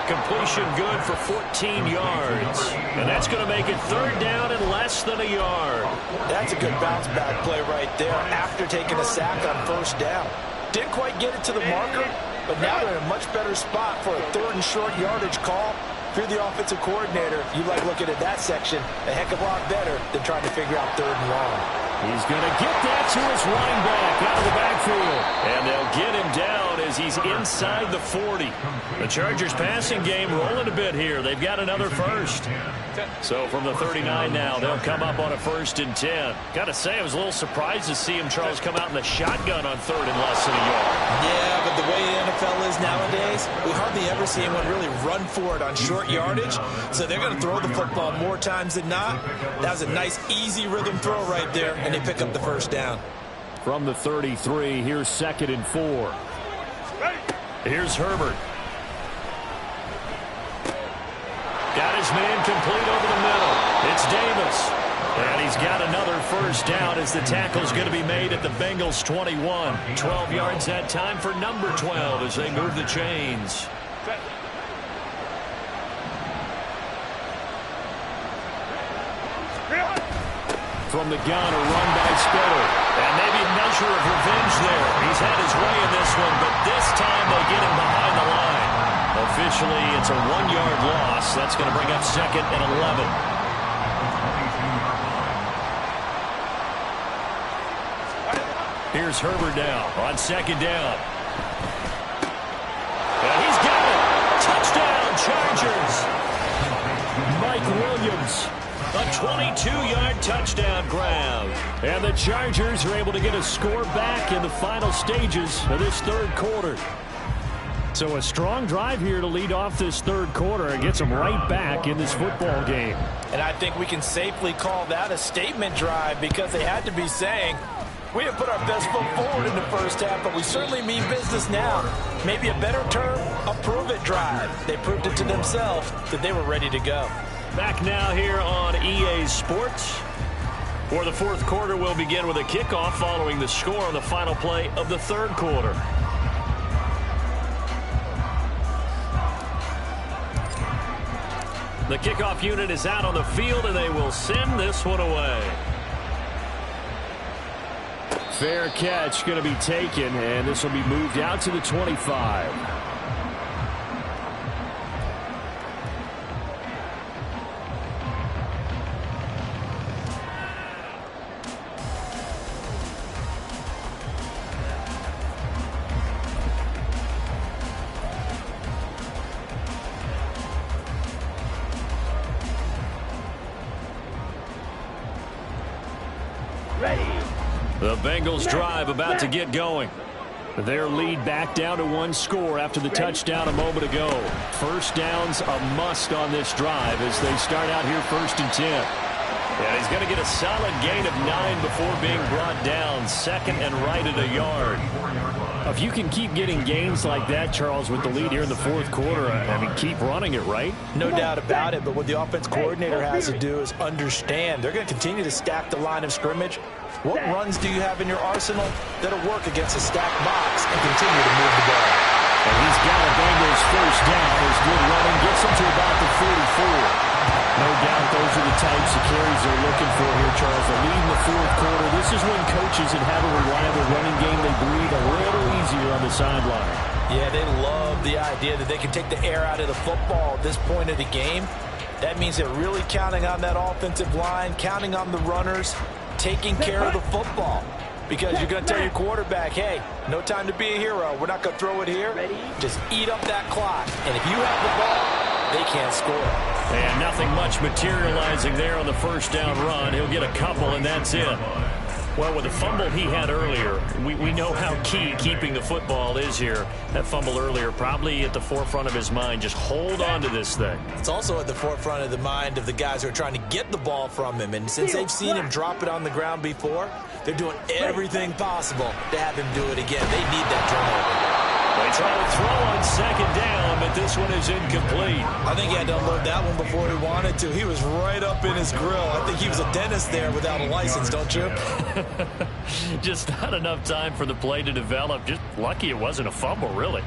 Completion good for 14 yards. And that's going to make it 3rd down and less than a yard. That's a good bounce-back play right there after taking a sack on 1st down. Didn't quite get it to the marker, but now they're in a much better spot for a 3rd and short yardage call. If you're the offensive coordinator, you like looking at that section a heck of a lot better than trying to figure out 3rd and long. He's going to get that to his running back out of the backfield. And they'll get him down as he's inside the 40. The Chargers passing game rolling a bit here. They've got another first. So from the 39 now, they'll come up on a 1st and 10. Got to say, I was a little surprised to see him, Charles, come out in the shotgun on 3rd and less than a yard. Yeah, but the way the NFL is nowadays, we hardly ever see anyone really run for it on short yardage. So they're going to throw the football more times than not. That was a nice, easy rhythm throw right there, and they pick up the first down. From the 33, here's 2nd and 4. Here's Herbert. Got his man complete over the middle. It's Davis. And he's got another first down as the tackle's going to be made at the Bengals 21. 12 yards that time for number 12 as they move the chains. From the gun, a run by Spiller. And maybe a measure of revenge there. He's had his way in this one, but this time they get him behind the line. Officially, it's a 1-yard loss. That's going to bring up 2nd and 11. Here's Herbert now on 2nd down. And he's got it. Touchdown, Chargers. Mike Williams. A 22-yard touchdown grab. And the Chargers are able to get a score back in the final stages of this 3rd quarter. So a strong drive here to lead off this 3rd quarter and gets them right back in this football game. And I think we can safely call that a statement drive because they had to be saying, we have put our best foot forward in the first half, but we certainly mean business now. Maybe a better term, a prove-it drive. They proved it to themselves that they were ready to go. Back now here on EA Sports. For the 4th quarter, we'll begin with a kickoff following the score on the final play of the 3rd quarter. The kickoff unit is out on the field, and they will send this one away. Fair catch going to be taken, and this will be moved out to the 25. The Bengals drive about to get going. Their lead back down to 1 score after the touchdown a moment ago. First down's a must on this drive as they start out here 1st and 10. Yeah, he's going to get a solid gain of 9 before being brought down. Second and right at a yard. If you can keep getting gains like that, Charles, with the lead here in the fourth quarter, I mean, keep running it, right? No doubt about it, but what the offense coordinator has to do is understand they're going to continue to stack the line of scrimmage. What runs do you have in your arsenal that'll work against a stacked box and continue to move the ball? And he's got a Bengals first down. His good running gets him to about the 44. No doubt those are the types of carries they're looking for here, Charles. The lead in the fourth quarter. This is when coaches that have a reliable running game, they breathe a little easier on the sideline. Yeah, they love the idea that they can take the air out of the football at this point of the game. That means they're really counting on that offensive line, counting on the runners, taking care of the football. Because you're going to tell your quarterback, hey, no time to be a hero. We're not going to throw it here. Just eat up that clock. And if you have the ball, they can't score. And nothing much materializing there on the first down run. He'll get a couple, and that's it. Well, with the fumble he had earlier, we know how key keeping the football is here. That fumble earlier probably at the forefront of his mind. Just hold on to this thing. It's also at the forefront of the mind of the guys who are trying to get the ball from him. And since they've seen him drop it on the ground before, they're doing everything possible to have him do it again. They need that turnover. They try to throw on second down, but this one is incomplete. I think he had to unload that one before he wanted to. He was right up in his grill. I think he was a dentist there without a license, don't you? Just not enough time for the play to develop. Just lucky it wasn't a fumble, really.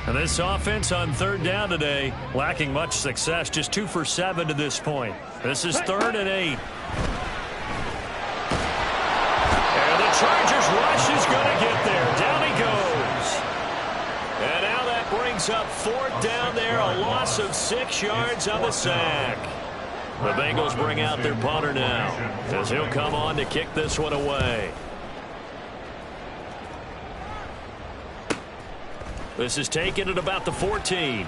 And this offense on third down today, lacking much success, just 2 for 7 to this point. This is 3rd and 8. And the Chargers rush is going to get there. Down he goes. And now that brings up 4th down there, a loss of 6 yards on the sack. The Bengals bring out their punter now, as he'll come on to kick this one away. This is taken at about the 14.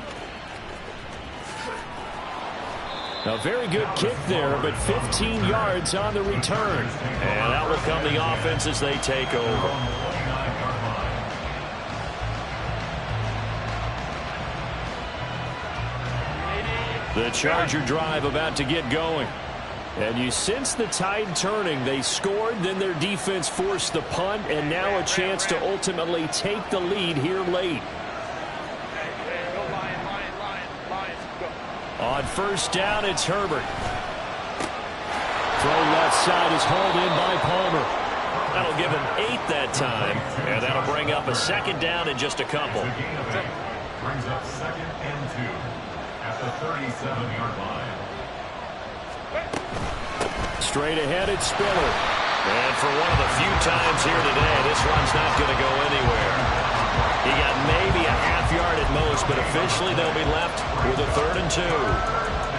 A very good kick there, but 15 yards on the return. And out will come the offense as they take over. The Charger drive about to get going. And you sense the tide turning. They scored, then their defense forced the punt, and now a chance to ultimately take the lead here late. On first down, it's Herbert. Throw left side is hauled in by Palmer. That'll give him 8 that time, and that'll bring up a 2nd down in just a couple. Brings up 2nd and 2 at the 37-yard line. Straight ahead, it's Spiller. And for one of the few times here today, this run's not going to go anywhere. He got maybe a half yard at most, but officially they'll be left with a 3rd and 2.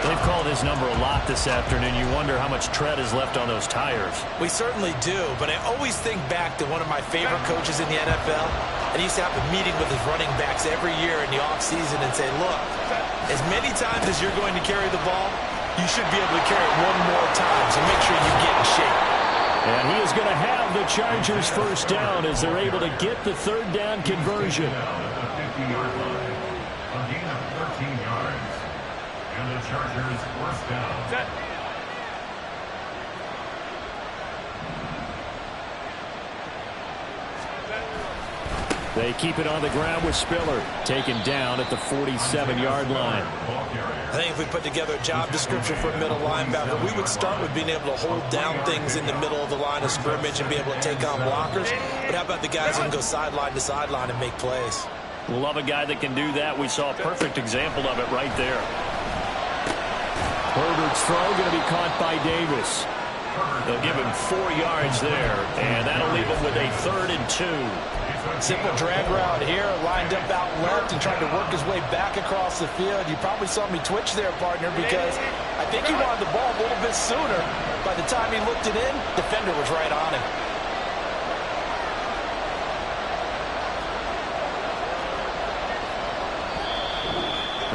They've called his number a lot this afternoon. You wonder how much tread is left on those tires. We certainly do, but I always think back to one of my favorite coaches in the NFL. And he used to have a meeting with his running backs every year in the offseason and say, look, as many times as you're going to carry the ball, you should be able to carry it one more time, so make sure you get in shape. And he is going to have the Chargers first down as they're able to get the 3rd down conversion. At the 50-yard line, a gain of 13 yards. And the Chargers first down. They keep it on the ground with Spiller, taken down at the 47-yard line. I think if we put together a job description for a middle linebacker, we would start with being able to hold down things in the middle of the line of scrimmage and be able to take on blockers. But how about the guys who can go sideline to sideline and make plays? Love a guy that can do that. We saw a perfect example of it right there. Herbert's throw going to be caught by Davis. They'll give him 4 yards there, and that'll leave him with a 3rd and 2. Simple drag route here, lined up out left and trying to work his way back across the field. You probably saw me twitch there, partner, because I think he wanted the ball a little bit sooner. By the time he looked it in, defender was right on him.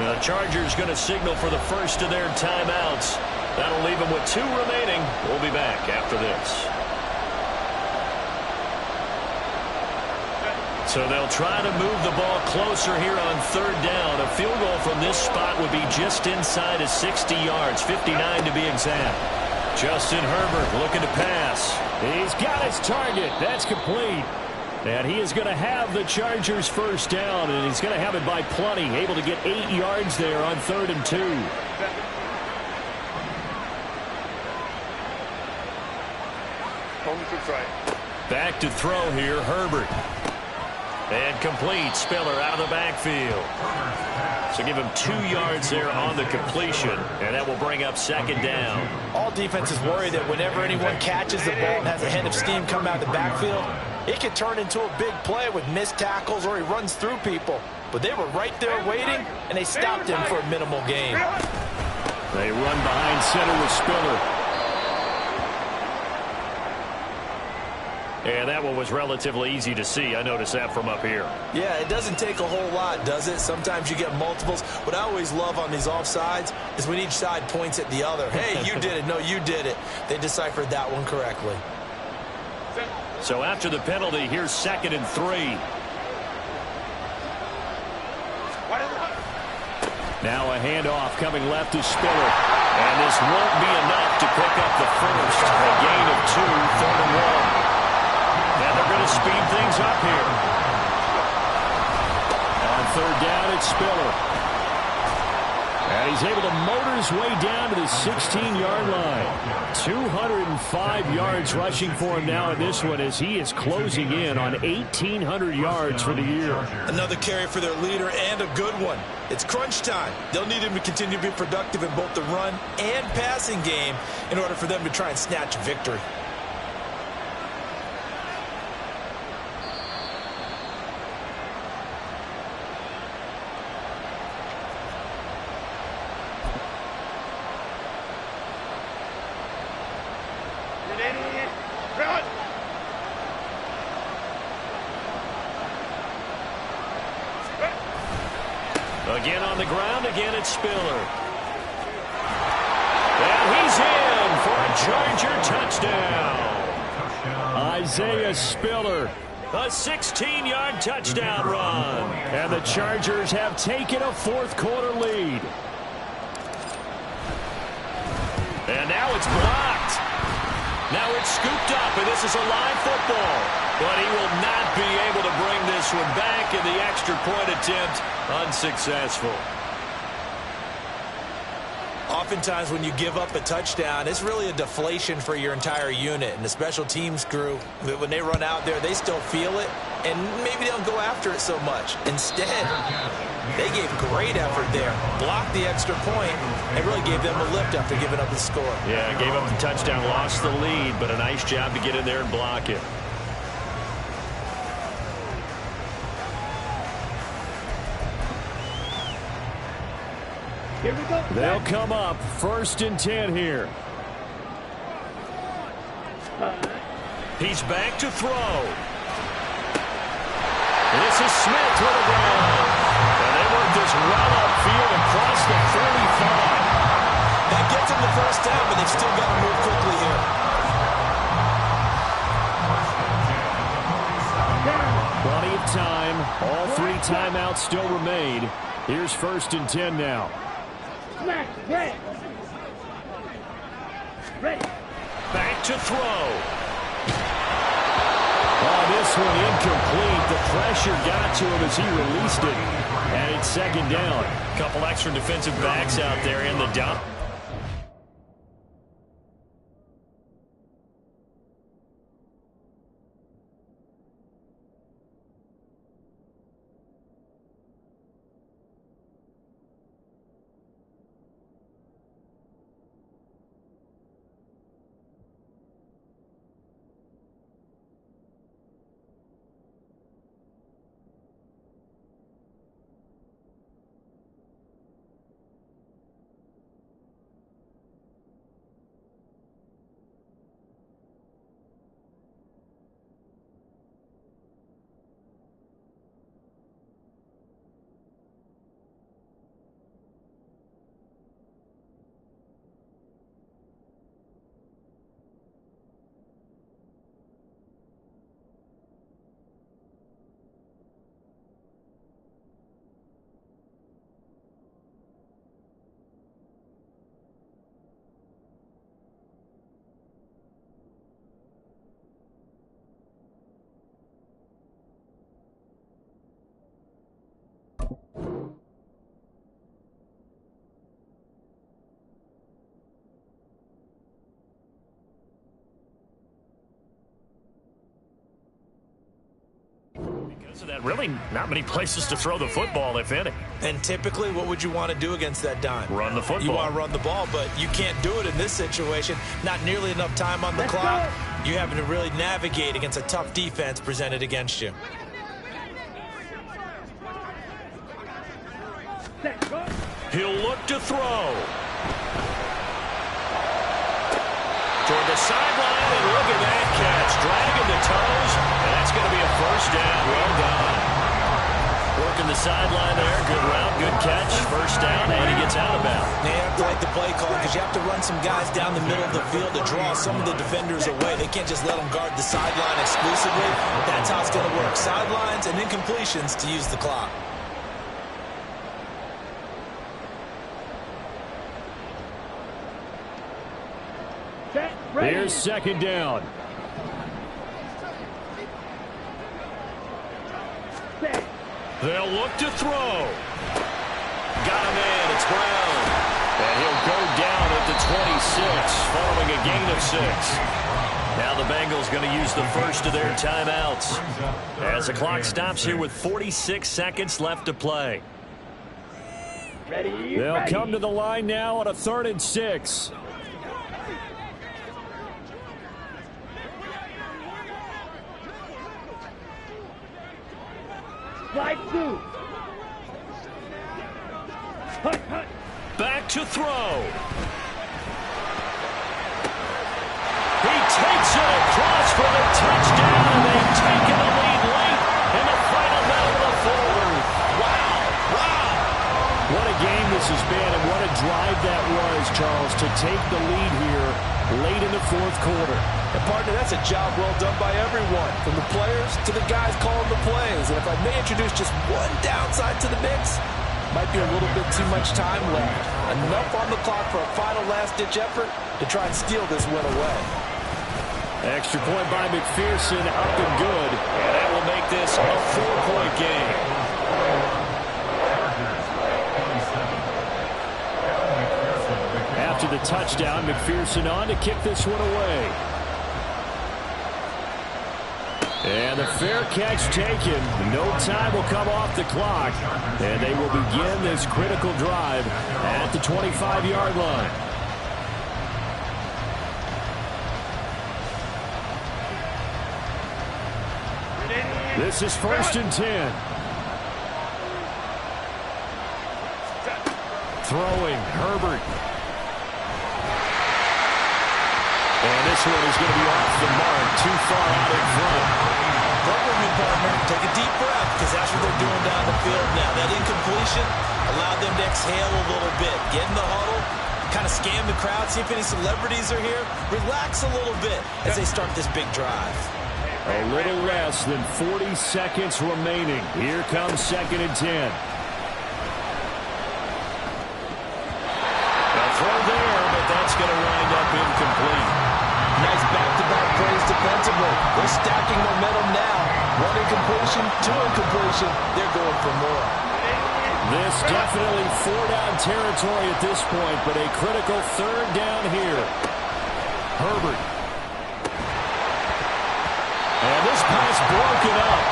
The Chargers going to signal for the first of their timeouts. That'll leave them with 2 remaining. We'll be back after this. So they'll try to move the ball closer here on 3rd down. A field goal from this spot would be just inside of 60 yards, 59 to be exact. Justin Herbert looking to pass. He's got his target. That's complete. And he is going to have the Chargers first down, and he's going to have it by plenty. Able to get 8 yards there on 3rd and 2. Back to throw here, Herbert. And complete. Spiller out of the backfield. So give him 2 yards there on the completion, and that will bring up 2nd down. All defenses worry that whenever anyone catches the ball and has a head of steam come out of the backfield, it can turn into a big play with missed tackles or he runs through people. But they were right there waiting, and they stopped him for a minimal gain. They run behind center with Spiller. And that one was relatively easy to see. I noticed that from up here. Yeah, it doesn't take a whole lot, does it? Sometimes you get multiples. What I always love on these offsides is when each side points at the other. Hey, you did it. No, you did it. They deciphered that one correctly. So after the penalty, here's 2nd and 3. Now a handoff coming left to Spiller. And this won't be enough to pick up the first. A gain of 2, 3rd and 1. And they're going to speed things up here. On 3rd down, it's Spiller. And he's able to motor his way down to the 16-yard line. 205 yards rushing for him now in this one as he is closing in on 1,800 yards for the year. Another carry for their leader and a good one. It's crunch time. They'll need him to continue to be productive in both the run and passing game in order for them to try and snatch victory. Again on the ground, again it's Spiller. And he's in for a Charger touchdown. Isaiah Spiller. A 16-yard touchdown run. And the Chargers have taken a 4th quarter lead. And now it's blocked. Now it's scooped up, and this is a live football. But he will not be able to bring this one back, and the extra point attempt unsuccessful. Oftentimes when you give up a touchdown, it's really a deflation for your entire unit. And the special teams crew, when they run out there, they still feel it, and maybe they don't go after it so much. Instead, they gave great effort there, blocked the extra point, and really gave them a lift after giving up the score. Yeah, gave up the touchdown, lost the lead, but a nice job to get in there and block it. Here we go. They'll come up 1st and 10 here. He's back to throw. This is Smith with a run. And they work this run upfield across the 35. That gets them the first down, but they've still got to move quickly here. Plenty of time. All 3 timeouts still remain. Here's 1st and 10 now. Ready. Ready. Back to throw. Oh, this one incomplete. The pressure got to him as he released it. And it's 2nd down. Couple extra defensive backs out there in the dump. of that, really not many places to throw the football, if any. And typically, what would you want to do against that dime? Run the football. You want to run the ball, but you can't do it in this situation. Not nearly enough time on the clock. You having to really navigate against a tough defense presented against you. He'll look to throw. Toward the sideline, and look at that catch. Dragging the toes, and that's going to be a first down. Well done. Working the sideline there. Good route, good catch. First down, and he gets out of bounds. They have to like the play call because you have to run some guys down the middle of the field to draw some of the defenders away. They can't just let them guard the sideline exclusively. That's how it's going to work. Sidelines and incompletions to use the clock. Here's second down. They'll look to throw. Got him in. It's Brown. And he'll go down at the 26 following a gain of 6. Now the Bengals going to use the first of their timeouts as the clock stops here with 46 seconds left to play. They'll come to the line now on a 3rd and 6. Back to throw. He takes it across for the touchdown, and they've taken the lead late in the final minute of the fourth. Wow. What a game this has been, and what a drive that was, Charles, to take the lead here late in the 4th quarter. And partner, that's a job well done by everyone, from the players to the guys calling the plays. And if I may introduce just one downside to the mix, might be a little bit too much time left. Enough on the clock for a final last-ditch effort to try and steal this win away. Extra point by McPherson, up and good. And that will make this a 4-point game. After the touchdown, McPherson on to kick this one away. And the fair catch taken. No time will come off the clock. And they will begin this critical drive at the 25-yard line. This is 1st and 10. Throwing, Herbert. And this one is going to be off the mark, too far out in front. Work with me, partner. Take a deep breath, because that's what they're doing down the field now. That incompletion allowed them to exhale a little bit. Get in the huddle, kind of scan the crowd, see if any celebrities are here. Relax a little bit as they start this big drive. A little less than 40 seconds remaining. Here comes 2nd and 10. A throw there, but that's going to wind up incomplete. Nice back-to-back plays defensively. They're stacking momentum now. 1 incompletion, 2 incompletion. They're going for more. This definitely 4-down territory at this point, but a critical 3rd down here. Herbert. And this pass broken up.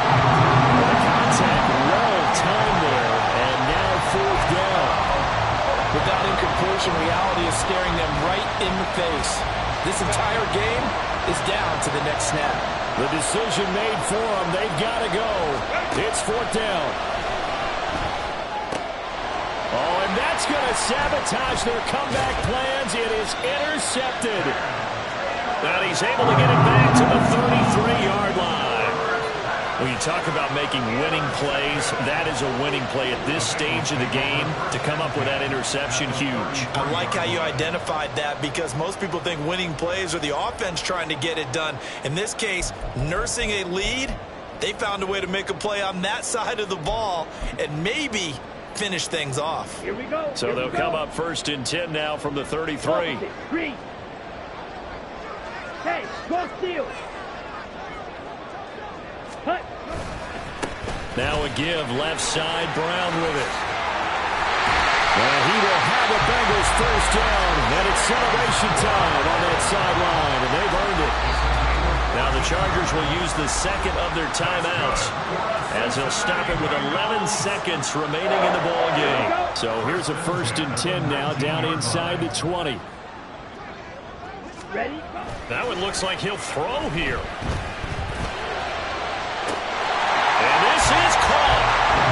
The contact well timed there, and now 4th down. Without incompletion, reality is staring them right in the face. This entire game is down to the next snap. The decision made for them. They've got to go. It's 4th down. Oh, and that's going to sabotage their comeback plans. It is intercepted. And he's able to get it back to the 33-yard line. When you talk about making winning plays, that is a winning play at this stage of the game. To come up with that interception, huge. I like how you identified that, because most people think winning plays are the offense trying to get it done. In this case, nursing a lead, they found a way to make a play on that side of the ball and maybe finish things off. Here we go. So they'll come up 1st and 10 now from the 33. Hey, go steal. Cut. Now a give left side, Brown with it. And he will have the Bengals 1st down. And it's celebration time on that sideline, and they've earned it. Now the Chargers will use the second of their timeouts as they'll stop it with 11 seconds remaining in the ball game. So here's a 1st and 10 now, down inside the 20. Ready? That one looks like he'll throw here. And this is caught.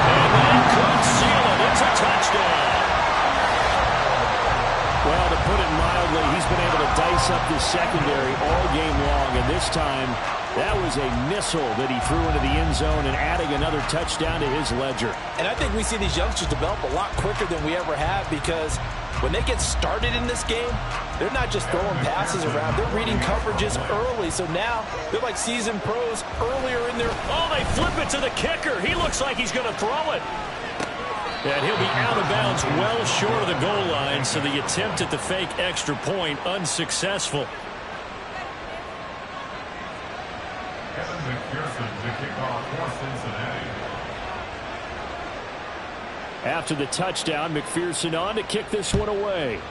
And that could seal it. It's a touchdown. Well, to put it mildly, he's been able to dice up the secondary all game long, and this time that was a missile that he threw into the end zone and adding another touchdown to his ledger. And I think we see these youngsters develop a lot quicker than we ever have, because when they get started in this game, they're not just throwing passes around. They're reading coverages early, so now they're like seasoned pros earlier in their... Oh, they flip it to the kicker. He looks like he's going to throw it. And he'll be out of bounds well short of the goal line, so the attempt at the fake extra point unsuccessful. Kevin McPherson to kick off for Cincinnati. After the touchdown, McPherson on to kick this one away.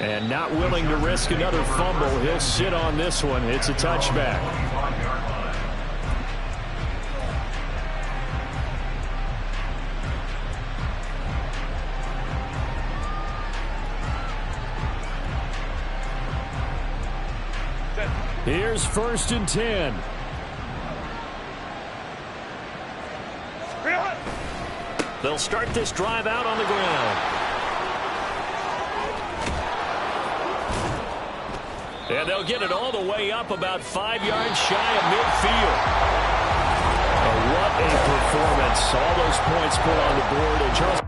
And not willing to risk another fumble, he'll sit on this one. It's a touchback. Here's 1st and 10. They'll start this drive out on the ground. And they'll get it all the way up about 5 yards shy of midfield. Oh, what a performance. All those points put on the board. And Charles